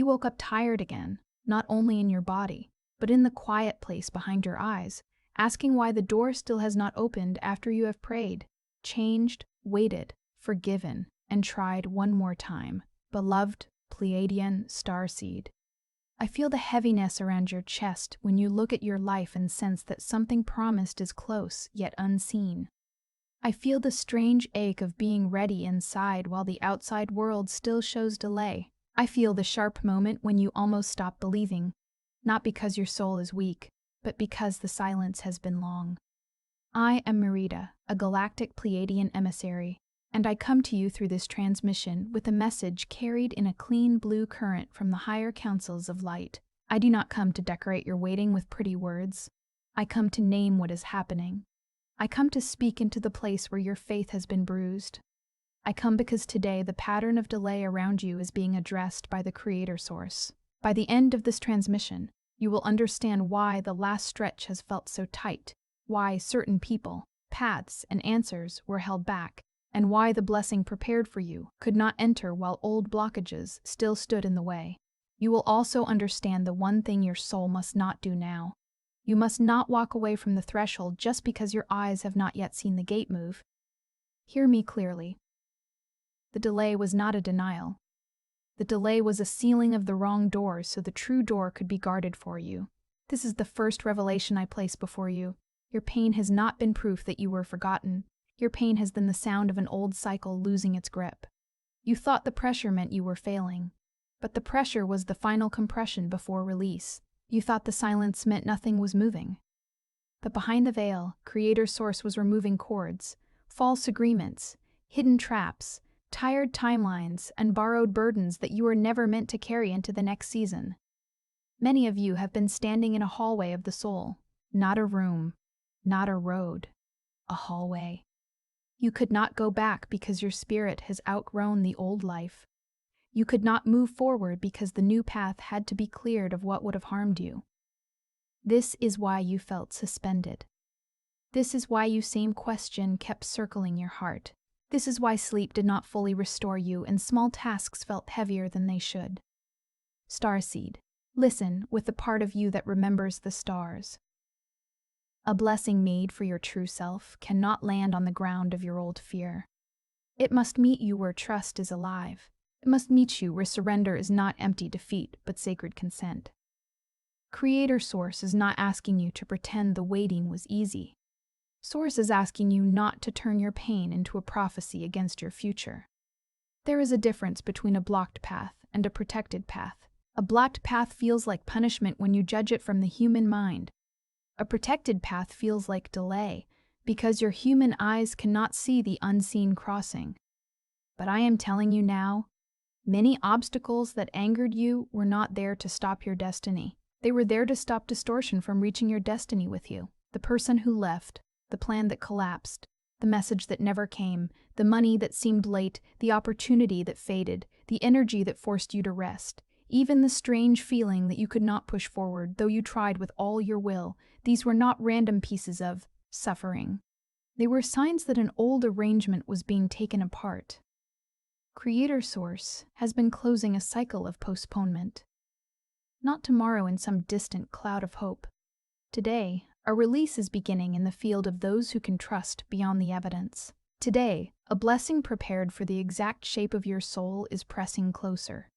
You woke up tired again, not only in your body, but in the quiet place behind your eyes, asking why the door still has not opened after you have prayed, changed, waited, forgiven, and tried one more time. Beloved Pleiadian Starseed, I feel the heaviness around your chest when you look at your life and sense that something promised is close, yet unseen. I feel the strange ache of being ready inside while the outside world still shows delay. I feel the sharp moment when you almost stop believing, not because your soul is weak, but because the silence has been long. I am Merida, a galactic Pleiadian emissary, and I come to you through this transmission with a message carried in a clean blue current from the higher councils of light. I do not come to decorate your waiting with pretty words. I come to name what is happening. I come to speak into the place where your faith has been bruised. I come because today the pattern of delay around you is being addressed by the Creator Source. By the end of this transmission, you will understand why the last stretch has felt so tight, why certain people, paths, and answers were held back, and why the blessing prepared for you could not enter while old blockages still stood in the way. You will also understand the one thing your soul must not do now. You must not walk away from the threshold just because your eyes have not yet seen the gate move. Hear me clearly. The delay was not a denial. The delay was a sealing of the wrong doors so the true door could be guarded for you. This is the first revelation I place before you. Your pain has not been proof that you were forgotten. Your pain has been the sound of an old cycle losing its grip. You thought the pressure meant you were failing, but the pressure was the final compression before release. You thought the silence meant nothing was moving. But behind the veil, Creator Source was removing cords, false agreements, hidden traps, tired timelines, and borrowed burdens that you were never meant to carry into the next season. Many of you have been standing in a hallway of the soul, not a room, not a road, a hallway. You could not go back because your spirit has outgrown the old life. You could not move forward because the new path had to be cleared of what would have harmed you. This is why you felt suspended. This is why your same question kept circling your heart. This is why sleep did not fully restore you and small tasks felt heavier than they should. Starseed, listen with the part of you that remembers the stars. A blessing made for your true self cannot land on the ground of your old fear. It must meet you where trust is alive. It must meet you where surrender is not empty defeat, but sacred consent. Creator Source is not asking you to pretend the waiting was easy. Source is asking you not to turn your pain into a prophecy against your future. There is a difference between a blocked path and a protected path. A blocked path feels like punishment when you judge it from the human mind. A protected path feels like delay, because your human eyes cannot see the unseen crossing. But I am telling you now, many obstacles that angered you were not there to stop your destiny. They were there to stop distortion from reaching your destiny with you. The person who left, the plan that collapsed, the message that never came, the money that seemed late, the opportunity that faded, the energy that forced you to rest, even the strange feeling that you could not push forward, though you tried with all your will. These were not random pieces of suffering. They were signs that an old arrangement was being taken apart. Creator Source has been closing a cycle of postponement. Not tomorrow in some distant cloud of hope. Today, a release is beginning in the field of those who can trust beyond the evidence. Today, a blessing prepared for the exact shape of your soul is pressing closer.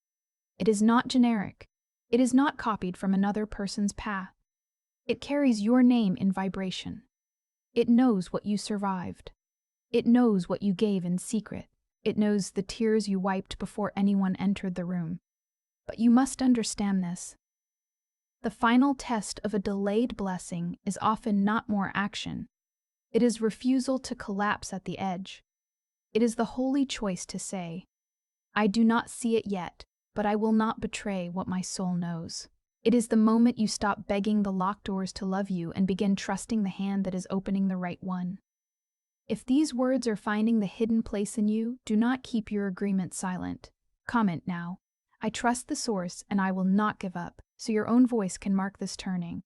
It is not generic. It is not copied from another person's path. It carries your name in vibration. It knows what you survived. It knows what you gave in secret. It knows the tears you wiped before anyone entered the room. But you must understand this. The final test of a delayed blessing is often not more action. It is refusal to collapse at the edge. It is the holy choice to say, I do not see it yet, but I will not betray what my soul knows. It is the moment you stop begging the locked doors to love you and begin trusting the hand that is opening the right one. If these words are finding the hidden place in you, do not keep your agreement silent. Comment now. I trust the Source and I will not give up, so your own voice can mark this turning.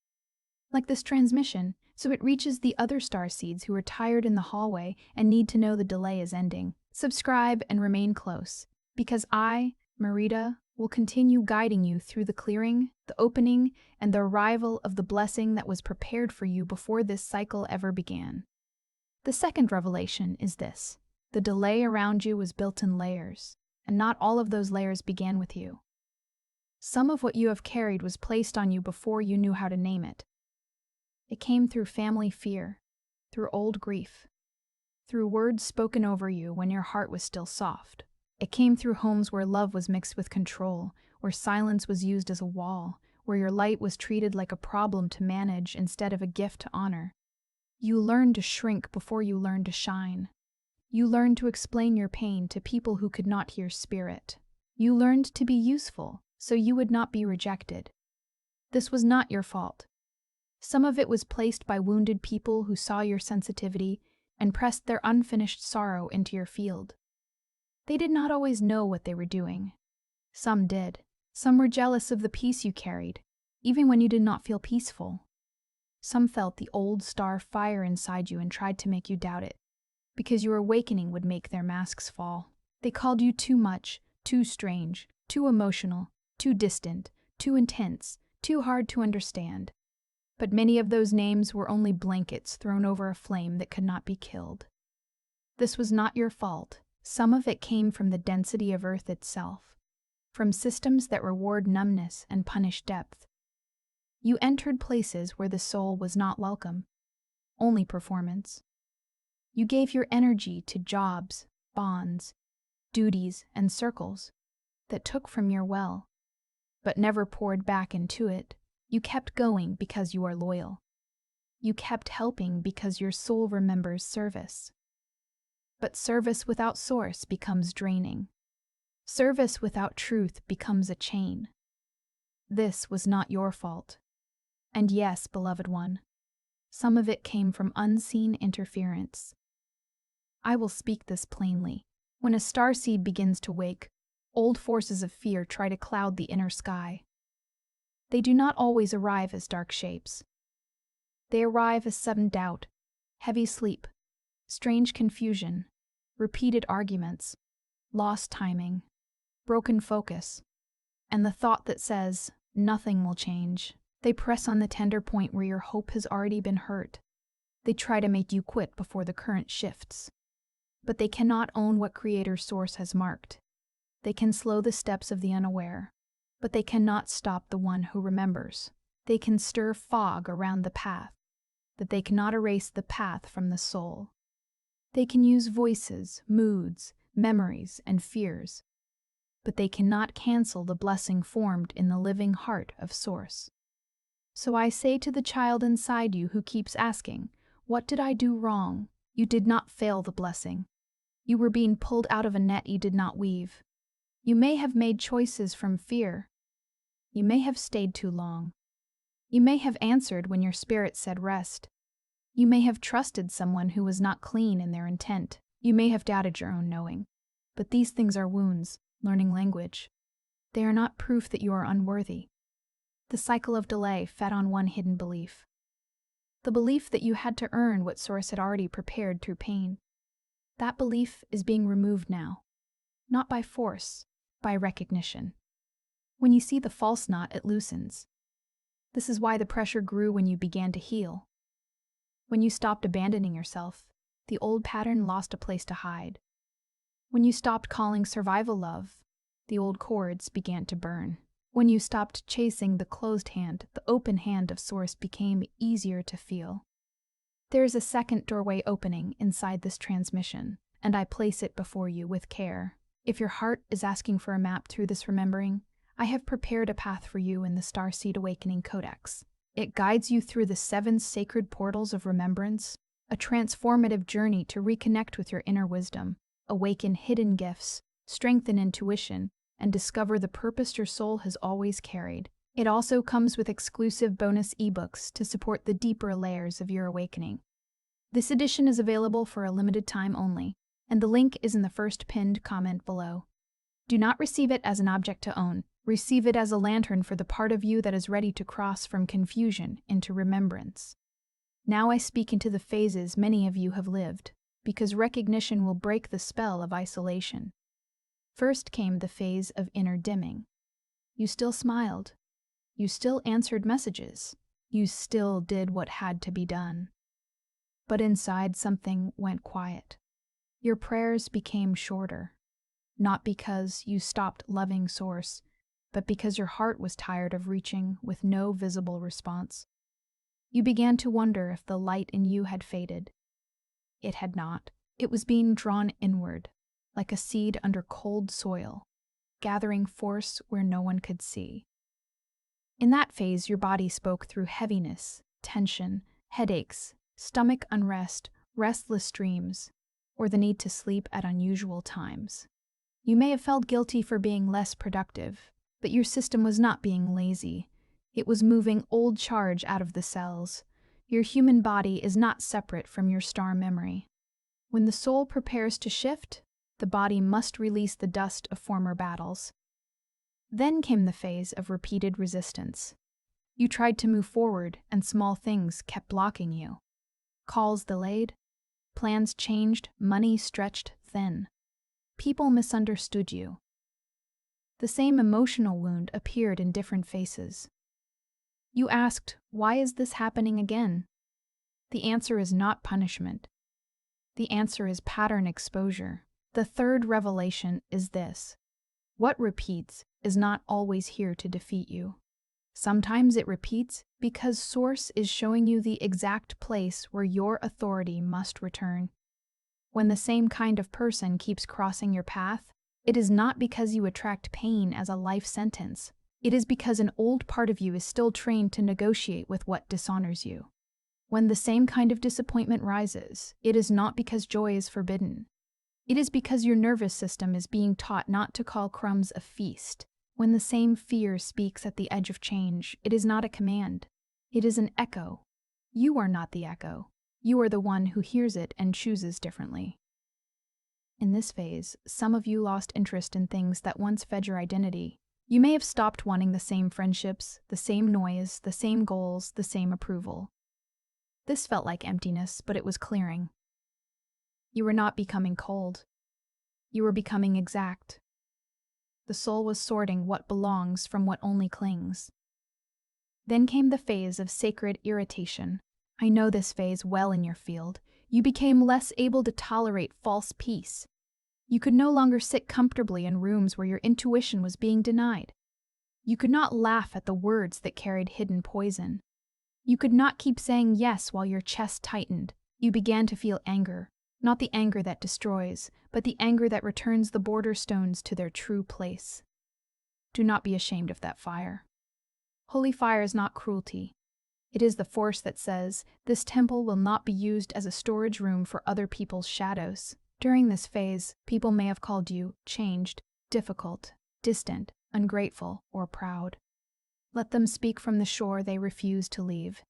Like this transmission, so it reaches the other starseeds who are tired in the hallway and need to know the delay is ending. Subscribe and remain close, because I, Merida, will continue guiding you through the clearing, the opening, and the arrival of the blessing that was prepared for you before this cycle ever began. The second revelation is this: the delay around you was built in layers, and not all of those layers began with you. Some of what you have carried was placed on you before you knew how to name it. It came through family fear, through old grief, through words spoken over you when your heart was still soft. It came through homes where love was mixed with control, where silence was used as a wall, where your light was treated like a problem to manage instead of a gift to honor. You learned to shrink before you learned to shine. You learned to explain your pain to people who could not hear spirit. You learned to be useful so you would not be rejected. This was not your fault. Some of it was placed by wounded people who saw your sensitivity and pressed their unfinished sorrow into your field. They did not always know what they were doing. Some did. Some were jealous of the peace you carried, even when you did not feel peaceful. Some felt the old star fire inside you and tried to make you doubt it, because your awakening would make their masks fall. They called you too much, too strange, too emotional, too distant, too intense, too hard to understand. But many of those names were only blankets thrown over a flame that could not be killed. This was not your fault. Some of it came from the density of Earth itself, from systems that reward numbness and punish depth. You entered places where the soul was not welcome, only performance. You gave your energy to jobs, bonds, duties, and circles that took from your well, but never poured back into it. You kept going because you are loyal. You kept helping because your soul remembers service. But service without source becomes draining. Service without truth becomes a chain. This was not your fault. And yes, beloved one, some of it came from unseen interference. I will speak this plainly. When a starseed begins to wake, old forces of fear try to cloud the inner sky. They do not always arrive as dark shapes. They arrive as sudden doubt, heavy sleep, strange confusion, repeated arguments, lost timing, broken focus, and the thought that says, nothing will change. They press on the tender point where your hope has already been hurt. They try to make you quit before the current shifts. But they cannot own what Creator's source has marked. They can slow the steps of the unaware, but they cannot stop the one who remembers. They can stir fog around the path, but they cannot erase the path from the soul. They can use voices, moods, memories, and fears, but they cannot cancel the blessing formed in the living heart of Source. So I say to the child inside you who keeps asking, "What did I do wrong?" You did not fail the blessing. You were being pulled out of a net you did not weave. You may have made choices from fear. You may have stayed too long. You may have answered when your spirit said rest. You may have trusted someone who was not clean in their intent. You may have doubted your own knowing. But these things are wounds, learning language. They are not proof that you are unworthy. The cycle of delay fed on one hidden belief. The belief that you had to earn what Source had already prepared through pain. That belief is being removed now. Not by force, by recognition. When you see the false knot, it loosens. This is why the pressure grew when you began to heal. When you stopped abandoning yourself, the old pattern lost a place to hide. When you stopped calling survival love, the old cords began to burn. When you stopped chasing the closed hand, the open hand of Source became easier to feel. There is a second doorway opening inside this transmission, and I place it before you with care. If your heart is asking for a map through this remembering, I have prepared a path for you in the Starseed Awakening Codex. It guides you through the 7 sacred portals of remembrance, a transformative journey to reconnect with your inner wisdom, awaken hidden gifts, strengthen intuition, and discover the purpose your soul has always carried. It also comes with exclusive bonus ebooks to support the deeper layers of your awakening. This edition is available for a limited time only, and the link is in the first pinned comment below. Do not receive it as an object to own. Receive it as a lantern for the part of you that is ready to cross from confusion into remembrance. Now I speak into the phases many of you have lived, because recognition will break the spell of isolation. First came the phase of inner dimming. You still smiled. You still answered messages. You still did what had to be done. But inside, something went quiet. Your prayers became shorter, not because you stopped loving Source, but because your heart was tired of reaching with no visible response. You began to wonder if the light in you had faded. It had not. It was being drawn inward, like a seed under cold soil, gathering force where no one could see. In that phase, your body spoke through heaviness, tension, headaches, stomach unrest, restless dreams, or the need to sleep at unusual times. You may have felt guilty for being less productive, but your system was not being lazy. It was moving old charge out of the cells. Your human body is not separate from your star memory. When the soul prepares to shift, the body must release the dust of former battles. Then came the phase of repeated resistance. You tried to move forward, and small things kept blocking you. Calls delayed, plans changed, money stretched thin. People misunderstood you. The same emotional wound appeared in different faces. You asked, "Why is this happening again?" The answer is not punishment. The answer is pattern exposure. The third revelation is this: what repeats is not always here to defeat you. Sometimes it repeats because Source is showing you the exact place where your authority must return. When the same kind of person keeps crossing your path, it is not because you attract pain as a life sentence. It is because an old part of you is still trained to negotiate with what dishonors you. When the same kind of disappointment rises, it is not because joy is forbidden. It is because your nervous system is being taught not to call crumbs a feast. When the same fear speaks at the edge of change, it is not a command. It is an echo. You are not the echo. You are the one who hears it and chooses differently. In this phase, some of you lost interest in things that once fed your identity. You may have stopped wanting the same friendships, the same noise, the same goals, the same approval. This felt like emptiness, but it was clearing. You were not becoming cold. You were becoming exact. The soul was sorting what belongs from what only clings. Then came the phase of sacred irritation. I know this phase well in your field. You became less able to tolerate false peace. You could no longer sit comfortably in rooms where your intuition was being denied. You could not laugh at the words that carried hidden poison. You could not keep saying yes while your chest tightened. You began to feel anger, not the anger that destroys, but the anger that returns the border stones to their true place. Do not be ashamed of that fire. Holy fire is not cruelty. It is the force that says, this temple will not be used as a storage room for other people's shadows. During this phase, people may have called you changed, difficult, distant, ungrateful, or proud. Let them speak from the shore they refuse to leave.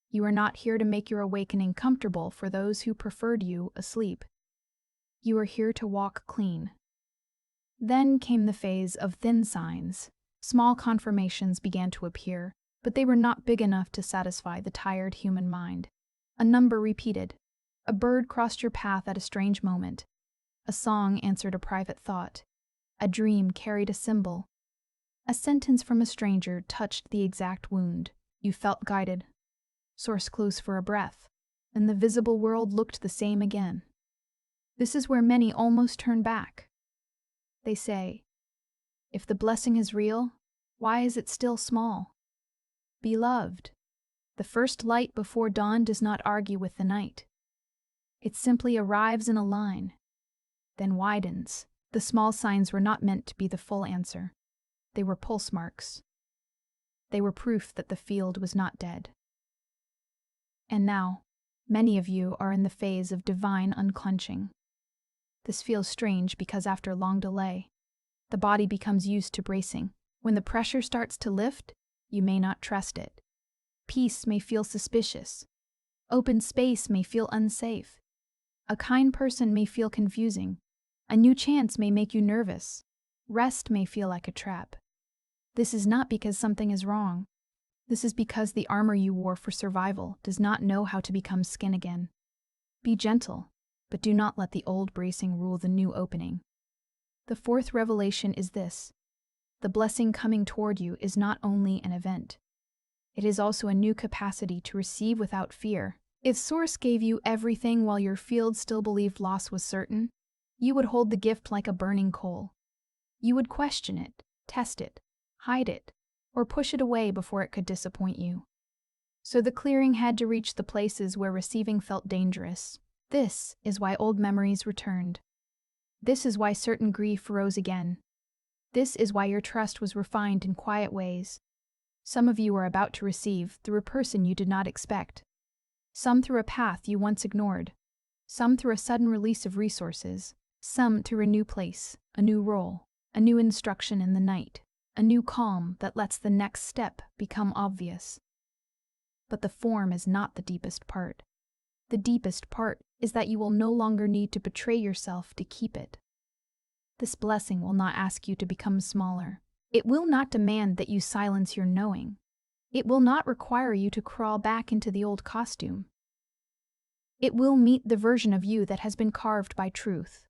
You are not here to make your awakening comfortable for those who preferred you asleep. You are here to walk clean. Then came the phase of thin signs. Small confirmations began to appear, but they were not big enough to satisfy the tired human mind. A number repeated. A bird crossed your path at a strange moment. A song answered a private thought. A dream carried a symbol. A sentence from a stranger touched the exact wound. You felt guided. Source close for a breath, and the visible world looked the same again. This is where many almost turn back. They say, if the blessing is real, why is it still small? Beloved, the first light before dawn does not argue with the night. It simply arrives in a line, then widens. The small signs were not meant to be the full answer. They were pulse marks. They were proof that the field was not dead. And now, many of you are in the phase of divine unclenching. This feels strange because after long delay, the body becomes used to bracing. When the pressure starts to lift, you may not trust it. Peace may feel suspicious. Open space may feel unsafe. A kind person may feel confusing. A new chance may make you nervous. Rest may feel like a trap. This is not because something is wrong. This is because the armor you wore for survival does not know how to become skin again. Be gentle, but do not let the old bracing rule the new opening. The fourth revelation is this: The blessing coming toward you is not only an event, it is also a new capacity to receive without fear. If Source gave you everything while your field still believed loss was certain, you would hold the gift like a burning coal. You would question it, test it, hide it, or push it away before it could disappoint you. So the clearing had to reach the places where receiving felt dangerous. This is why old memories returned. This is why certain grief rose again. This is why your trust was refined in quiet ways. Some of you are about to receive through a person you did not expect. Some through a path you once ignored. Some through a sudden release of resources. Some through a new place, a new role, a new instruction in the night, a new calm that lets the next step become obvious. But the form is not the deepest part. The deepest part is that you will no longer need to betray yourself to keep it. This blessing will not ask you to become smaller. It will not demand that you silence your knowing. It will not require you to crawl back into the old costume. It will meet the version of you that has been carved by truth.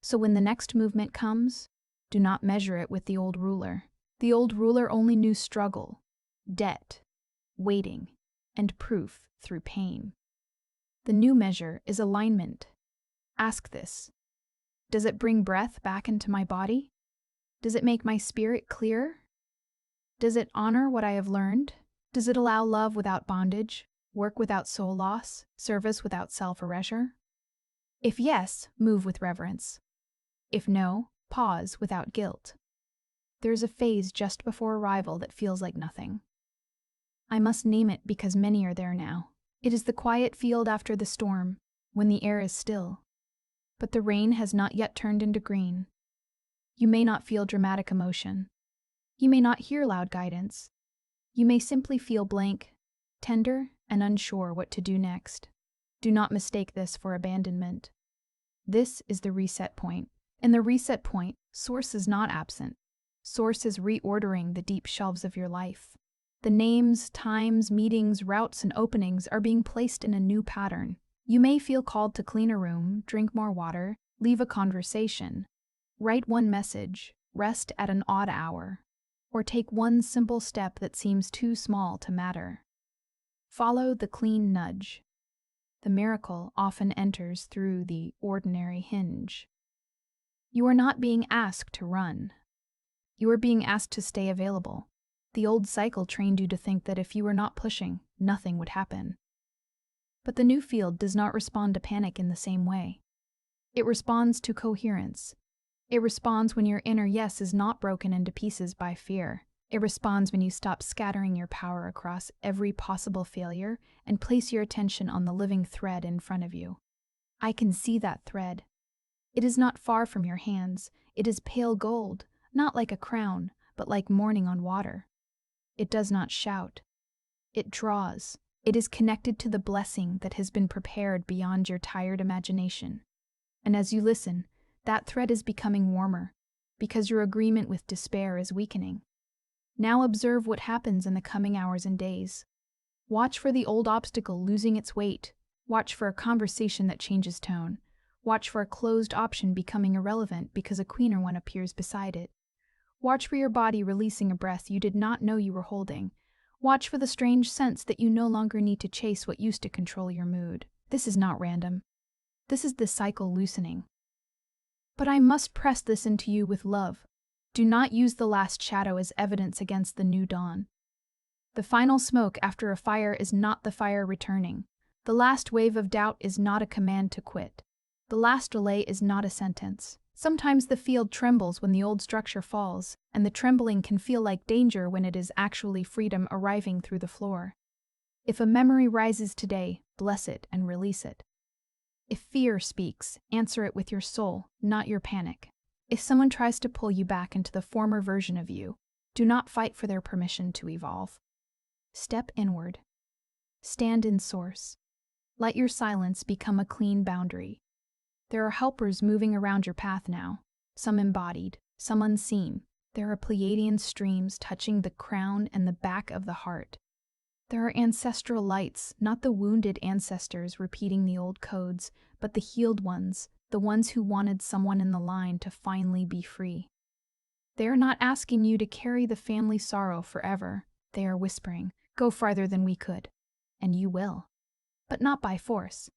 So when the next movement comes, do not measure it with the old ruler. The old ruler only knew struggle, debt, waiting, and proof through pain. The new measure is alignment. Ask this. Does it bring breath back into my body? Does it make my spirit clear? Does it honor what I have learned? Does it allow love without bondage, work without soul loss, service without self-erasure? If yes, move with reverence. If no, pause without guilt. There is a phase just before arrival that feels like nothing. I must name it because many are there now. It is the quiet field after the storm, when the air is still. But the rain has not yet turned into green. You may not feel dramatic emotion. You may not hear loud guidance. You may simply feel blank, tender, and unsure what to do next. Do not mistake this for abandonment. This is the reset point. In the reset point, Source is not absent. Source is reordering the deep shelves of your life. The names, times, meetings, routes, and openings are being placed in a new pattern. You may feel called to clean a room, drink more water, leave a conversation, write one message, rest at an odd hour, or take one simple step that seems too small to matter. Follow the clean nudge. The miracle often enters through the ordinary hinge. You are not being asked to run. You are being asked to stay available. The old cycle trained you to think that if you were not pushing, nothing would happen. But the new field does not respond to panic in the same way. It responds to coherence. It responds when your inner yes is not broken into pieces by fear. It responds when you stop scattering your power across every possible failure and place your attention on the living thread in front of you. I can see that thread. It is not far from your hands. It is pale gold, not like a crown, but like morning on water. It does not shout. It draws. It is connected to the blessing that has been prepared beyond your tired imagination. And as you listen, that thread is becoming warmer, because your agreement with despair is weakening. Now observe what happens in the coming hours and days. Watch for the old obstacle losing its weight. Watch for a conversation that changes tone. Watch for a closed option becoming irrelevant because a cleaner one appears beside it. Watch for your body releasing a breath you did not know you were holding. Watch for the strange sense that you no longer need to chase what used to control your mood. This is not random. This is the cycle loosening. But I must press this into you with love. Do not use the last shadow as evidence against the new dawn. The final smoke after a fire is not the fire returning. The last wave of doubt is not a command to quit. The last delay is not a sentence. Sometimes the field trembles when the old structure falls, and the trembling can feel like danger when it is actually freedom arriving through the floor. If a memory rises today, bless it and release it. If fear speaks, answer it with your soul, not your panic. If someone tries to pull you back into the former version of you, do not fight for their permission to evolve. Step inward. Stand in Source. Let your silence become a clean boundary. There are helpers moving around your path now, some embodied, some unseen. There are Pleiadian streams touching the crown and the back of the heart. There are ancestral lights, not the wounded ancestors repeating the old codes, but the healed ones, the ones who wanted someone in the line to finally be free. They are not asking you to carry the family sorrow forever. They are whispering, "Go farther than we could." And you will. But not by force.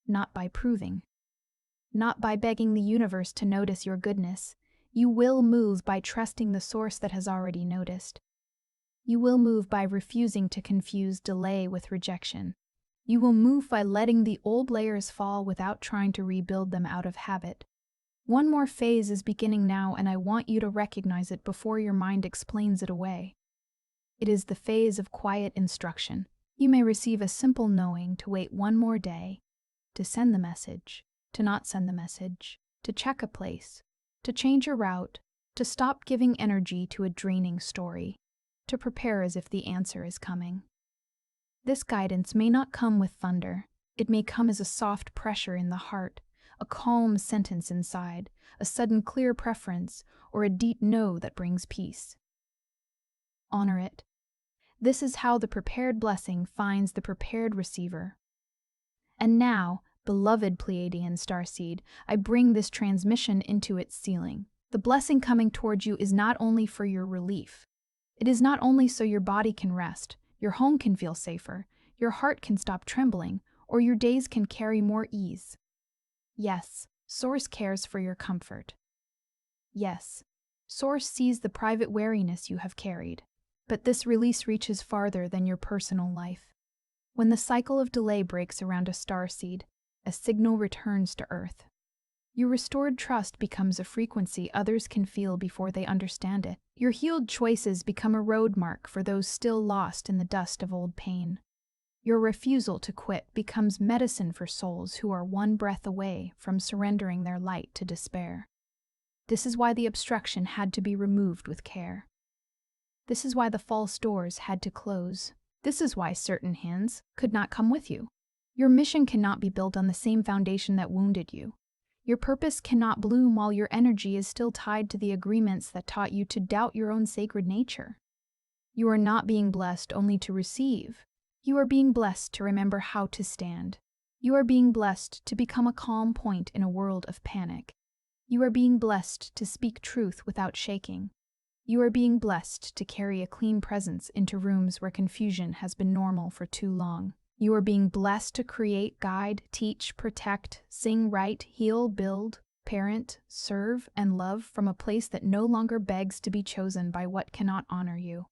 Not by proving. Not by begging the universe to notice your goodness. You will move by trusting the source that has already noticed. You will move by refusing to confuse delay with rejection. You will move by letting the old layers fall without trying to rebuild them out of habit. One more phase is beginning now, and I want you to recognize it before your mind explains it away. It is the phase of quiet instruction. You may receive a simple knowing to wait one more day, to send the message, to not send the message, to check a place, to change a route, to stop giving energy to a draining story, to prepare as if the answer is coming. This guidance may not come with thunder. It may come as a soft pressure in the heart, a calm sentence inside, a sudden clear preference, or a deep no that brings peace. Honor it. This is how the prepared blessing finds the prepared receiver. And now, beloved Pleiadian starseed, I bring this transmission into its ceiling. The blessing coming towards you is not only for your relief. It is not only so your body can rest, your home can feel safer, your heart can stop trembling, or your days can carry more ease. Yes, Source cares for your comfort. Yes, Source sees the private wariness you have carried. But this release reaches farther than your personal life. When the cycle of delay breaks around a starseed, a signal returns to Earth. Your restored trust becomes a frequency others can feel before they understand it. Your healed choices become a road mark for those still lost in the dust of old pain. Your refusal to quit becomes medicine for souls who are one breath away from surrendering their light to despair. This is why the obstruction had to be removed with care. This is why the false doors had to close. This is why certain hands could not come with you. Your mission cannot be built on the same foundation that wounded you. Your purpose cannot bloom while your energy is still tied to the agreements that taught you to doubt your own sacred nature. You are not being blessed only to receive. You are being blessed to remember how to stand. You are being blessed to become a calm point in a world of panic. You are being blessed to speak truth without shaking. You are being blessed to carry a clean presence into rooms where confusion has been normal for too long. You are being blessed to create, guide, teach, protect, sing, write, heal, build, parent, serve, and love from a place that no longer begs to be chosen by what cannot honor you.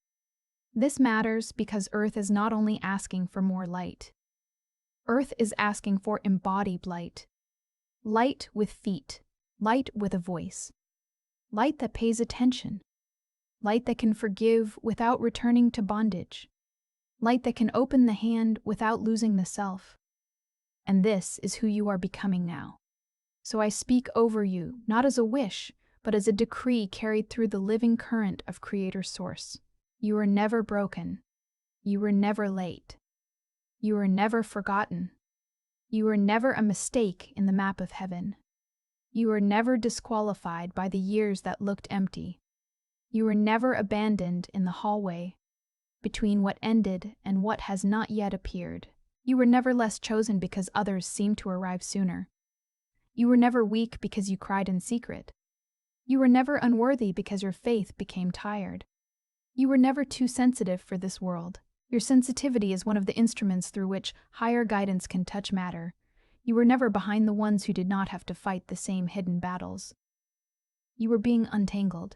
This matters because Earth is not only asking for more light. Earth is asking for embodied light. Light with feet. Light with a voice. Light that pays attention. Light that can forgive without returning to bondage. Light that can open the hand without losing the self. And this is who you are becoming now. So I speak over you, not as a wish, but as a decree carried through the living current of Creator Source. You are never broken. You were never late. You were never forgotten. You were never a mistake in the map of heaven. You were never disqualified by the years that looked empty. You were never abandoned in the hallway between what ended and what has not yet appeared. You were never less chosen because others seemed to arrive sooner. You were never weak because you cried in secret. You were never unworthy because your faith became tired. You were never too sensitive for this world. Your sensitivity is one of the instruments through which higher guidance can touch matter. You were never behind the ones who did not have to fight the same hidden battles. You were being untangled.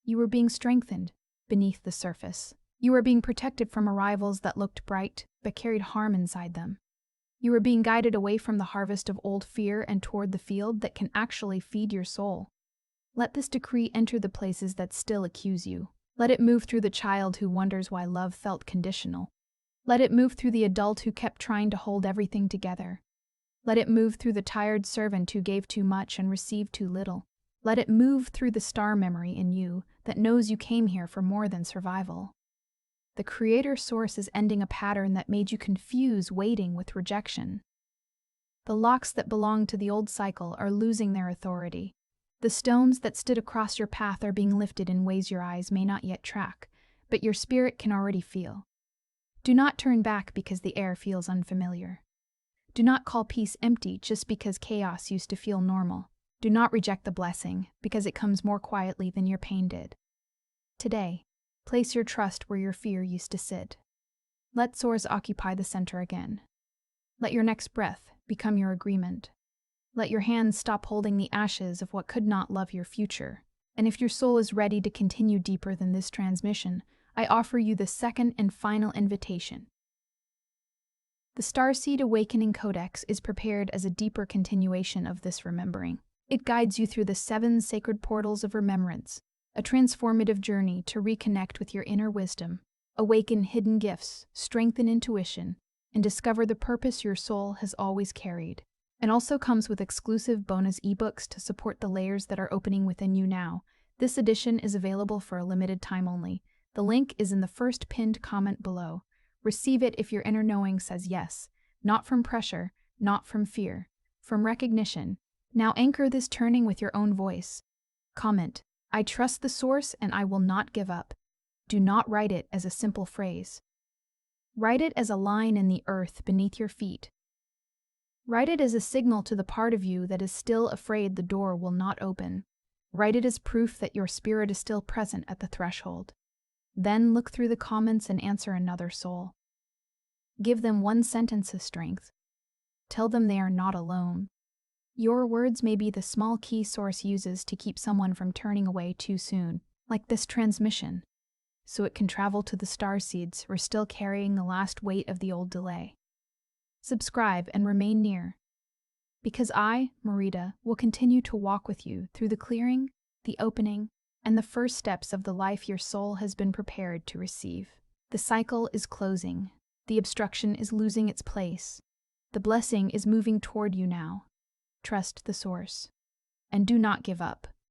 You were being strengthened beneath the surface. You were being protected from arrivals that looked bright but carried harm inside them. You were being guided away from the harvest of old fear and toward the field that can actually feed your soul. Let this decree enter the places that still accuse you. Let it move through the child who wonders why love felt conditional. Let it move through the adult who kept trying to hold everything together. Let it move through the tired servant who gave too much and received too little. Let it move through the star memory in you that knows you came here for more than survival. The Creator Source is ending a pattern that made you confuse waiting with rejection. The locks that belong to the old cycle are losing their authority. The stones that stood across your path are being lifted in ways your eyes may not yet track, but your spirit can already feel. Do not turn back because the air feels unfamiliar. Do not call peace empty just because chaos used to feel normal. Do not reject the blessing, because it comes more quietly than your pain did. Today, place your trust where your fear used to sit. Let Source occupy the center again. Let your next breath become your agreement. Let your hands stop holding the ashes of what could not love your future. And if your soul is ready to continue deeper than this transmission, I offer you the second and final invitation. The Starseed Awakening Codex is prepared as a deeper continuation of this remembering. It guides you through the 7 sacred portals of remembrance, a transformative journey to reconnect with your inner wisdom, awaken hidden gifts, strengthen intuition, and discover the purpose your soul has always carried. It also comes with exclusive bonus ebooks to support the layers that are opening within you now. This edition is available for a limited time only. The link is in the first pinned comment below. Receive it if your inner knowing says yes, not from pressure, not from fear, from recognition. Now anchor this turning with your own voice. Comment, I trust the source and I will not give up. Do not write it as a simple phrase. Write it as a line in the earth beneath your feet. Write it as a signal to the part of you that is still afraid the door will not open. Write it as proof that your spirit is still present at the threshold. Then look through the comments and answer another soul. Give them one sentence of strength. Tell them they are not alone. Your words may be the small key Source uses to keep someone from turning away too soon, like this transmission, so it can travel to the starseeds who are still carrying the last weight of the old delay. Subscribe and remain near, because I, Marita, will continue to walk with you through the clearing, the opening, and the first steps of the life your soul has been prepared to receive. The cycle is closing. The obstruction is losing its place. The blessing is moving toward you now. Trust the source. And do not give up.